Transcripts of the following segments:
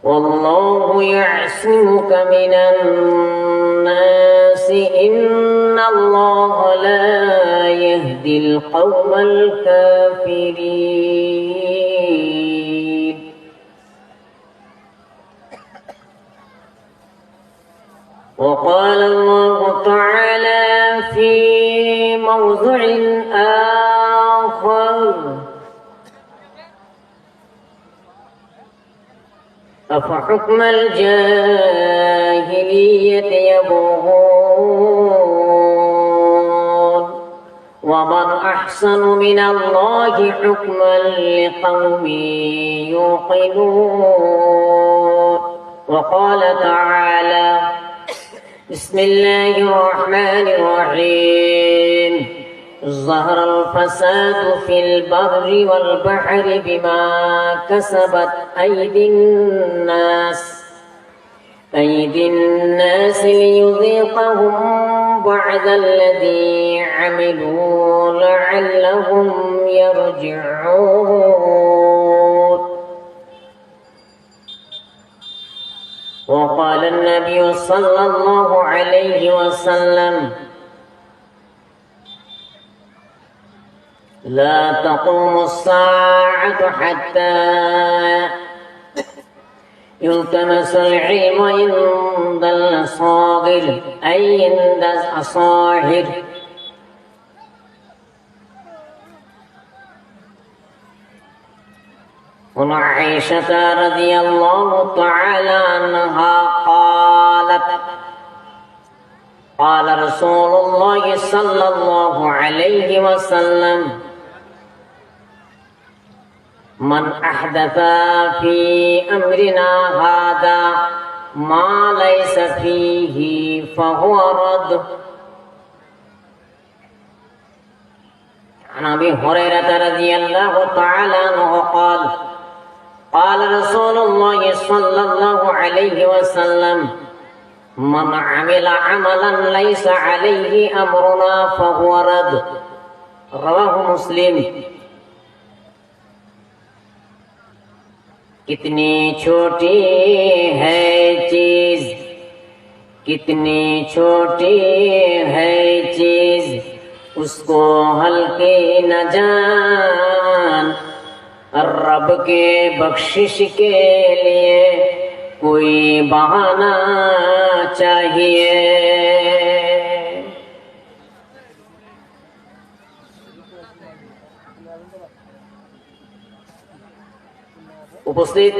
والله يعصمك من الناس إن الله لا يهدي القوم الكافرين. وقال الله تعالى في موضع آخر: أفحكم الجاهلية يبغون ومن أحسن من الله حكما لقوم يوقنون. وقال تعالى: بسم الله الرحمن الرحيم: ظهر الفساد في البر والبحر بما كسبت أيدي الناس ليذيقهم بعد الذي عملوا لعلهم يرجعون. وقال النبي صلى الله عليه وسلم: لا تقوم الساعة حتى يلتمس العلم عند الأصاغر أي عند الأصاهر. وعن عائشة رضي الله تعالى عنها قالت: قال رسول الله صلى الله عليه وسلم: من أحدث في أمرنا هذا ما ليس فيه فهو رد. عن أبي هريرة رضي الله تعالى عنه قال: قال رسول الله صلى الله عليه وسلم: من عمل عملا ليس عليه أمرنا فهو رد. رواه مسلم। कितनी छोटी है चीज, कितनी छोटी है चीज, उसको हल्के न जान। रब के बख्शिश के लिए कोई बहाना चाहिए। উপস্থিত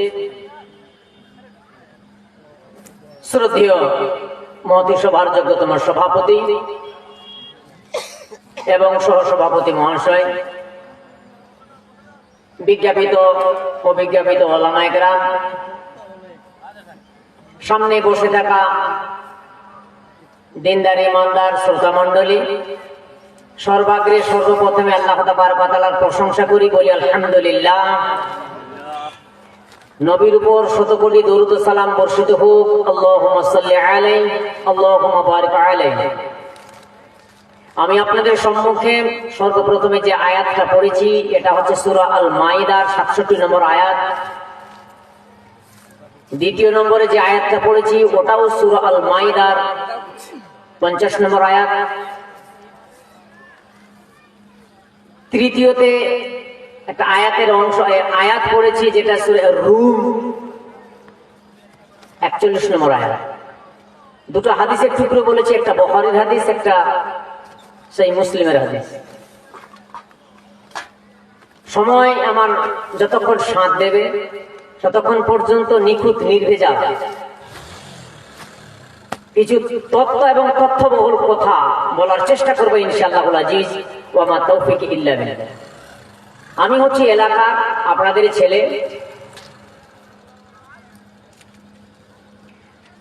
শ্রদ্ধেয় মহতী সভার যোগ্যতম সভাপতি এবং সহসভাপতি মহাশয়, বিজ্ঞাপিত অবিজ্ঞাপিত ওলামায়ে কেরাম, সামনে বসে থাকা দিনদার ইমানদার শ্রোতা মণ্ডলী, সর্বাগ্রে সর্বপ্রথমে আল্লাহ তাবারক ওয়া তাআলার প্রশংসা করি, বলি আলহামদুলিল্লাহ। নবীর উপর শতকোটি দরুদ ও সালাম বর্ষিত হোক। আল্লাহুম্মা সাল্লি আলাইহি আল্লাহুম্মা বারিক আলাইহি। আমি আপনাদের সম্মুখে সর্বপ্রথমে যে আয়াতটা পড়েছি এটা হচ্ছে সূরা আল মাইদার ৬৭ নম্বর আয়াত। দ্বিতীয় নম্বরে যে আয়াতটা পড়েছি ওটাও সূরা আল মাইদার ৫০ নম্বর আয়াত। তৃতীয়তে একটা আয়াতের অংশ আয়াত পড়েছি যেটা সূরা রুম ৪১ নম্বর আয়াত। দুটো হাদিসের টুকরো বলেছি, একটা বুখারীর হাদিস, একটা সহিহ মুসলিমের হাদিস। সময় আমার যতক্ষণ সাথ দেবে ততক্ষণ পর্যন্ত নিখুঁত নির্ভেজাল কিছু তত্ত্ব এবং তথ্যবহুল কথা বলার চেষ্টা করবো ইনশাআল্লাহুল আজিজ। ওয়া মা তাওফীকি ইল্লা বিল্লাহ। আমি হচ্ছি এলাকার আপনাদের ছেলে,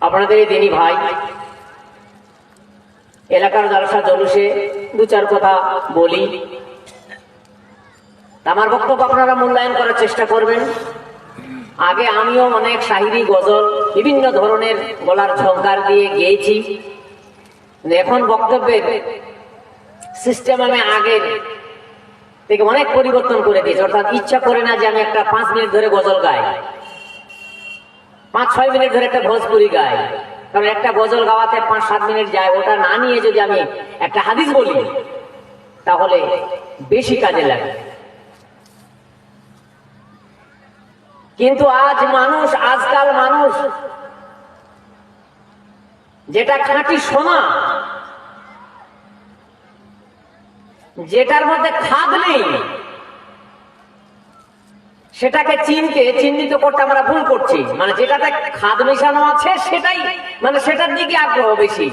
আপনাদের দিনী ভাই। এলাকার জলসা জলুসে দু চার কথা বলি, আমার বক্তব্য আপনারা মূল্যায়ন করার চেষ্টা করবেন। আগে আমিও অনেক শায়রি, গজল, বিভিন্ন ধরনের গলার ঝংকার দিয়ে গেয়েছি। এখন বক্তব্যের সিস্টেম আমি আগের থেকে অনেক পরিবর্তন করে দিয়েছি। অর্থাৎ ইচ্ছা করে না যে আমি একটা 5 মিনিট ধরে গজল গাই। 5-6 মিনিট ধরে একটা ভোজপুরি গাই, কারণ একটা গজল গাওয়াতে 5-7 মিনিট যায়, ওটা না নিয়ে যদি আমি একটা হাদিস বলি তাহলে বেশি কাজে লাগে। কিন্তু আজকাল মানুষ যেটা খাঁটি সোনা, যেটার মধ্যে খাদ নেই, সেটাকে চিহ্নিত করতে আমরা ভুল করছি। মানে যেটাতে খাদ মেশানো আছে সেটাই, মানে সেটার দিকে আগ্রহ বেশি।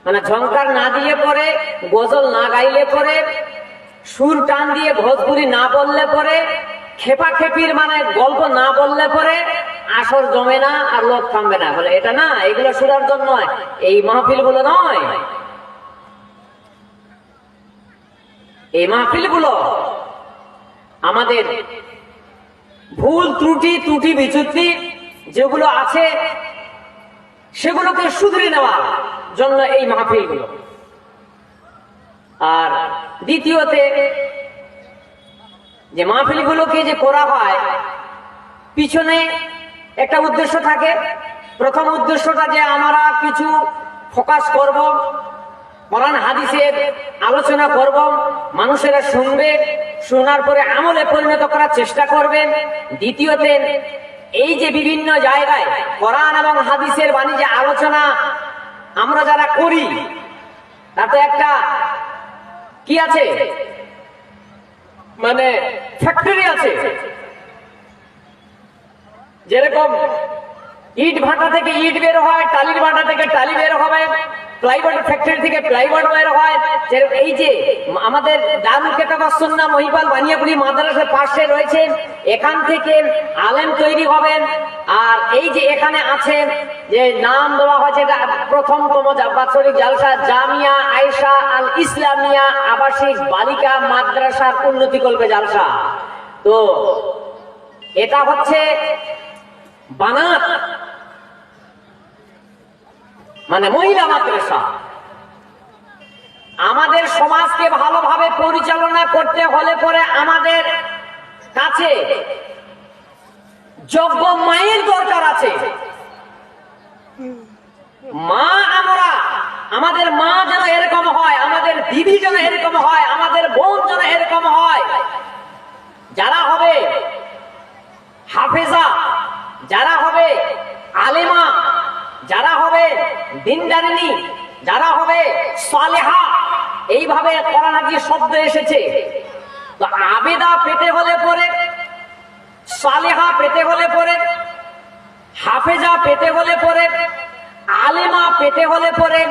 মানে ঝংকার না দিয়ে পরে, গজল না গাইলে পরে, সুর টান দিয়ে ভোজপুরি না বললে পরে, খেপাখেপির মানে গল্প না বললে পরে আসর জমে না আর লোক থামবে না। বলে এটা না, এগুলো শোনার জন্য নয়, এই মাহফিল গুলো নয়। এই মাহফিল গুলো আমাদের ভুল ত্রুটি বিচ্যুতি যেগুলো আছে সেগুলোকে শুধরে নেওয়ার জন্য এই মাহফিল গুলো। আর দ্বিতীয়তে, যে মাহফিল গুলোকে যে করা হয় পিছনে একটা উদ্দেশ্য থাকে। প্রথম উদ্দেশ্যটা যে আমরা কিছু ফোকাস করব, কোরআন হাদিসের আলোচনা করব, মানুষেরা শুনবে, শোনার পরে আমলে পরিণত করার চেষ্টা করবে। দ্বিতীয়তে, এই যে বিভিন্ন জায়গায় কোরআন এবং হাদিসের বাণী যে আলোচনা আমরা যারা করি, তাতে একটা কি আছে, মানে ফ্যাক্টরি আছে। যেরকম ইট ভাটা থেকে ইট বের হয়, টালির ভাটা থেকে টালি বের হবে, প্লাইবোর্ড ফ্যাক্টরি থেকে প্লাইবোর্ড বের হয়। এই যে আমাদের দারুল কিতাবাস সুন্নাহ মহিপাল বানিয়াপুরি মাদ্রাসার পাশে রয়েছে, এখান থেকে আলেম তৈরি হবেন। আর এই যে এখানে আছে যে নাম দেওয়া হয়েছে প্রথমতম বাৎসরিক জালসা, জামিয়া আয়েশা আল ইসলামিয়া আবাসিক বালিকা মাদ্রাসার উন্নতি কল্পে জালসা। তো এটা হচ্ছে বানাত, মানে মহিলা মাদ্রাসা। আমাদের সমাজকে ভালোভাবে পরিচালনা করতে হলে পরে আমাদের কাছে যোগ্য মায়ের দরকার আছে। মা, আমাদের মা যেন এরকম হয়, আমাদের দিদি যেন এরকম হয়, আমাদের বোন যেন এরকম হয়, যারা হবে হাফেজা, যারা হবে আলেমা, যারা হবে দিনদারিনী, যারা হবে সালেহা। এইভাবে কোরআন হাদিস শব্দ এসেছে। তো আবেদা পেতে হলে পরে, সালেহা পেতে হলে পরে, হাফেজা পেতে হলে পরে, আলেমা পেতে হলে পরে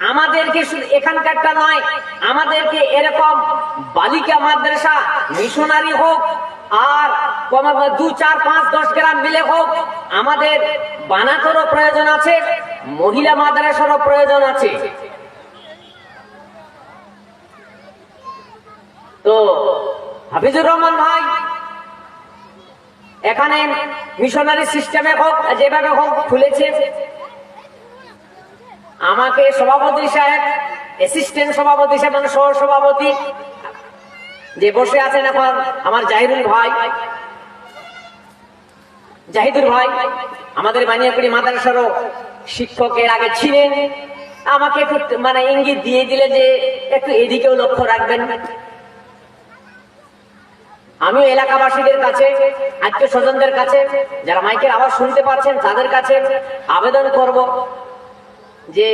আমাদেরকে শুধু এখানকারটা নয়, আমাদেরকে এরকম বালিকা মাদ্রাসা মিশনারি হোক আর 2, 4, 5, 10 গ্রাম মিলে হোক, আমাদের বানাতেরও প্রয়োজন আছে, মহিলা মাদ্রাসারও প্রয়োজন আছে। তো হাফিজুর রহমান ভাই এখানে মিশনারি সিস্টেমে হোক, যেভাবে হোক খুলেছে। আমাকে সভাপতি সাহেব, অ্যাসিস্ট্যান্ট সভাপতি সাহেব, মানে সহ সভাপতি যে বসে আছেন এখন, আমার জাহিদুল ভাই আমাদের বানিয়াপুরি মাদ্রাসারও শিক্ষকের আগে ছিলেন। আমাকে একটু মানে ইঙ্গিত দিয়ে দিলে যে একটু এদিকেও লক্ষ্য রাখবেন। আমিও এলাকাবাসীদের কাছে, আত্মীয় স্বজনদের কাছে, যারা মাইকের আওয়াজ শুনতে পাচ্ছেন তাদের কাছে আবেদন করব যে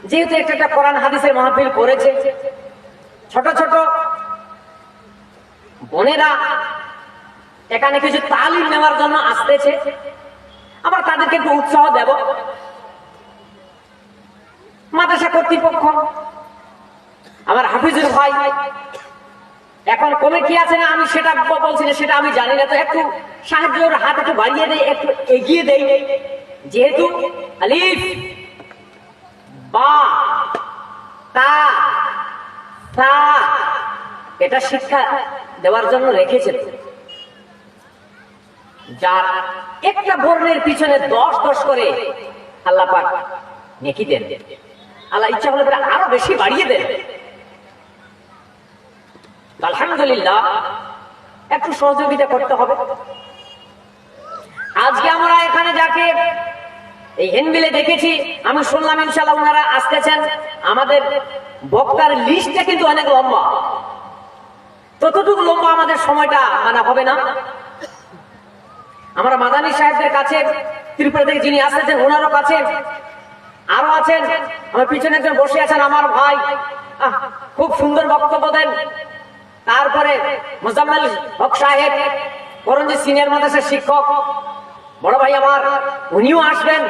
যেহেতু একটা কোরআন হাদিসের মাহফিল করেছে, ছোট ছোট বোনেরা এখানে কিছু তালিম নেওয়ার জন্য আসতেছে, আমরা তাদেরকে একটু উৎসাহ দেব। মাদ্রাসা কর্তৃপক্ষ, আমার হাফিজুর ভাই এখন কমিটি আছে না, আমি সেটা বলছি না, সেটা আমি জানি না, তো একটু সাহায্যের হাত একটু বাড়িয়ে দেয়, একটু এগিয়ে দেয়। যেহেতু আলিফ বা তা সা এটা শিক্ষা দেওয়ার জন্য রেখেছেন, যার একটা বর্ণের পিছনে 10 করে আল্লাহ পাক নেকি দেন। আল্লাহ ইচ্ছা হলে আরো বেশি বাড়িয়ে দেন। আলহামদুলিল্লাহ, একটু সহযোগিতা করতে হবে। আজকে আমরা এখানে যাকে এই হ্যান্ডবিলে দেখেছি, আমি শুনলাম ইনশাআল্লাহ ওনারা আসতেছেন। আমাদের বক্তার লিস্টটা কিন্তু অনেক লম্বা, ততটুকু লম্বা আমাদের সময়টা মানে হবে না। আমরা মাদানী সাহেবদের কাছে, ত্রিপুরা থেকে যিনি আসতেছেন ওনারও কাছে, আরো আছেন আমার পিছনে একজন বসে আছেন আমার ভাই, খুব সুন্দর বক্তব্য দেন। তারপরে মোজাম্মেল হক সাহেব করঞ্জি সিনিয়র মাদ্রাসার শিক্ষক, বড় ভাই আমার, উনিও আসবেন।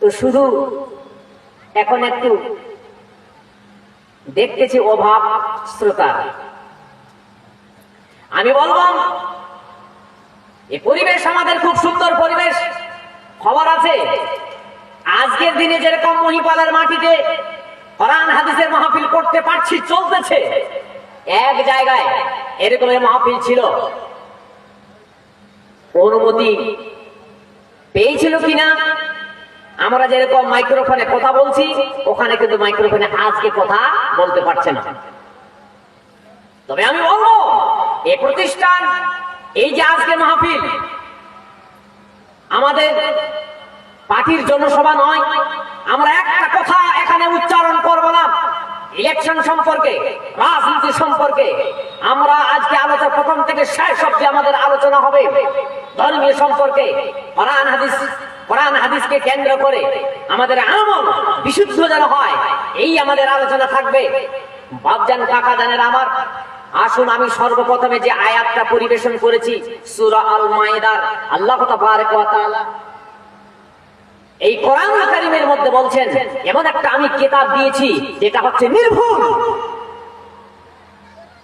তো শুধু এখন একটু দেখতেছি অভাব শ্রোতা। আমি বললাম এই পরিবেশ আমাদের খুব সুন্দর পরিবেশ। খবর আছে আজকের দিনে যেরকম মহিপালের মাটিতে কোরআন হাদিসের মাহফিল করতে পারছি, চলতেছে, এক জায়গায় এরকমের মাহফিল ছিল, অনুমতি পেয়েছিল কিনা। আমরা যেরকম মাইক্রোফোনে কথা বলছি, ওখানে কিন্তু মাইক্রোফোনে আজকে কথা বলতে পারছে না। তবে আমি বলবো এই প্রতিষ্ঠান, এই যে আজকে মাহফিল, আমাদের পার্টির জনসভা নয়। আমরা একটা কথা এখানে উচ্চারণ করব না ইলেকশন সম্পর্কে, রাজনীতি সম্পর্কে। আমরা আজকে আলোচনা প্রথম থেকে শেষ অবধি আমাদের আলোচনা হবে ধর্মীয় সম্পর্কে, কোরআন হাদিসকে কেন্দ্র করে আমাদের আমল বিশুদ্ধ যেন হয়, এই আমাদের আলোচনা থাকবে। বাপজান কাকা জানেন আমার, আসুন আমি সর্বপ্রথমে যে আয়াতটা পরিবেশন করেছি সূরা আল মাইদার, আল্লাহ তাবারক ওয়া তাআলা এই কোরআন কারীমের মধ্যে বলছেন, এমন একটা আমি কিতাব দিয়েছি যেটা হচ্ছে নির্ভুল,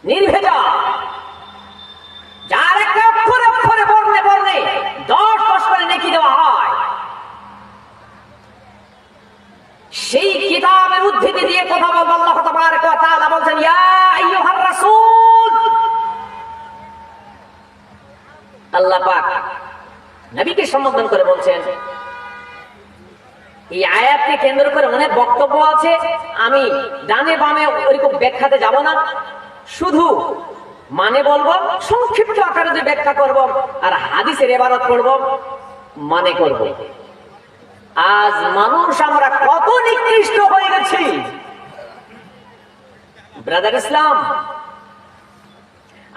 নির্ভেজা, যার একটা অক্ষরে অক্ষরে বর্ণে বর্ণে 10 করে নেকি দেওয়া হয়। সেই কিতাবের উদ্ধৃতি দিয়ে কথা বলবো। আল্লাহ তাবারক ওয়া তাআলা বলছেন, ইয়া আইয়ুহার রাসূল, আল্লাহ পাক নবীকে সম্বোধন করে বলছেন। এই আয়াতকে কেন্দ্র করে অনেক বক্তব্য আছে, আমি ডানে বামে ওইরকম ব্যাখ্যাতে যাব না, শুধু মানে বলবো, সংক্ষিপ্ত আকারে যে ব্যাখ্যা করব, আর হাদিসের ইবারত পড়ব, মানে করব। আজ মানুষ আমরা কত নিকৃষ্ট হয়ে গেছি ব্রাদার ইসলাম,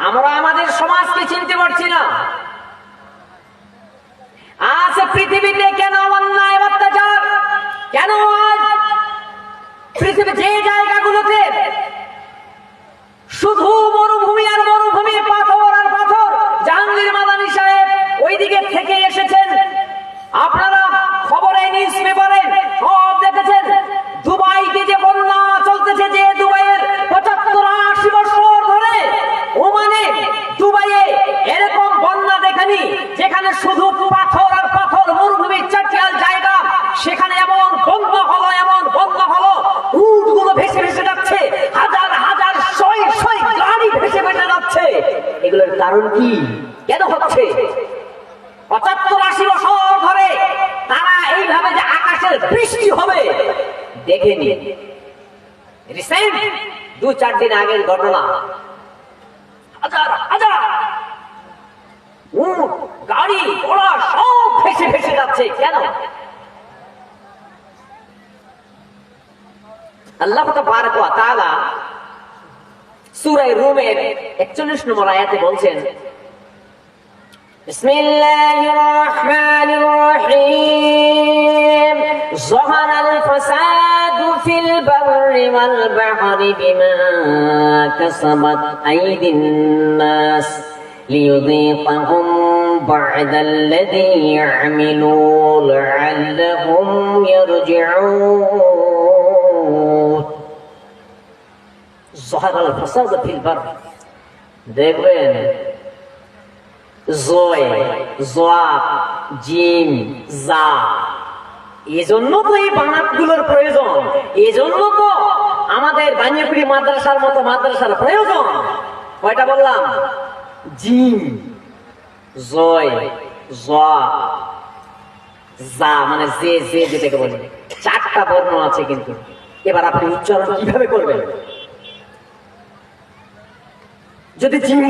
আমরা আমাদের সমাজকে চিনতে পারছি না। আজ পৃথিবীতে কেন অন্যায় অত্যাচার, কেন আজ পৃথিবী যে জায়গাগুলোতে শুধু মরুভূমি আর মরুভূমি, পাথর আর পাথর, জাহাঙ্গীর মাদানী সাহেব ওই দিকে থেকে এসেছেন, আপনারা খবরে নিউজ পেপারে সব দেখেছেন। দুবাইতে যে বন্যা চলতেছে, যে দুবাইয়ের 75-80 বছর ধরে, ওমানে দুবাইয়ে এরকম বন্যা দেখেনি, যেখানে শুধু পাথর আর পাথর, মরুভূমি চাটিয়াল জায়গা, সেখানে এমন বন্যা হলো, এমন বন্যা হলো, উটগুলো ভেসে ভেসে যাচ্ছে, হাজার হাজার শয় শয় গাড়ি ভেসে ভেসে যাচ্ছে। এগুলোর কারণ কি, কেন হচ্ছে? 75-80 বছর ধরে তারা এইভাবে যে আকাশের বৃষ্টি হবে দেখেনি। রিসেন্ট 2-4 দিন আগের ঘটনা, হাজার হাজার উট, গাড়ি ঘোড়া সব ভেসে ভেসে যাচ্ছে। কেন? আল্লাহ তাবারক ওয়া তাআলা সূরা রুমের 41 নম্বর আয়াতে বলছেন, বিসমিল্লাহির রহমানির রহিম, যাহারাল ফাসাদু ফিল বাররি ওয়াল বাহরি বিমা কাসাবাত আইদিন নাস লিয়ুযীকাহুম বা'দাল্লাযী ইয়া'মালু লা'আল্লাহুম ইয়ারজি'উন। যাহারাল ফাসাদু ফিল বাররি, দেখবেন জয়, জোয়াব, জিম, জা, এজন্য তো এই বানাতগুলোর প্রয়োজন, এজন্য তো আমাদের বানিয়াপুরি মাদ্রাসার মতো মাদ্রাসার প্রয়োজন। কয়টা বললাম? জিম, জয়, জোয়াব, জা, মানে যে যে যেটাকে বলে 4টা বর্ণ আছে। কিন্তু এবার আপনি উচ্চারণ কিভাবে করবেন? যদি জিম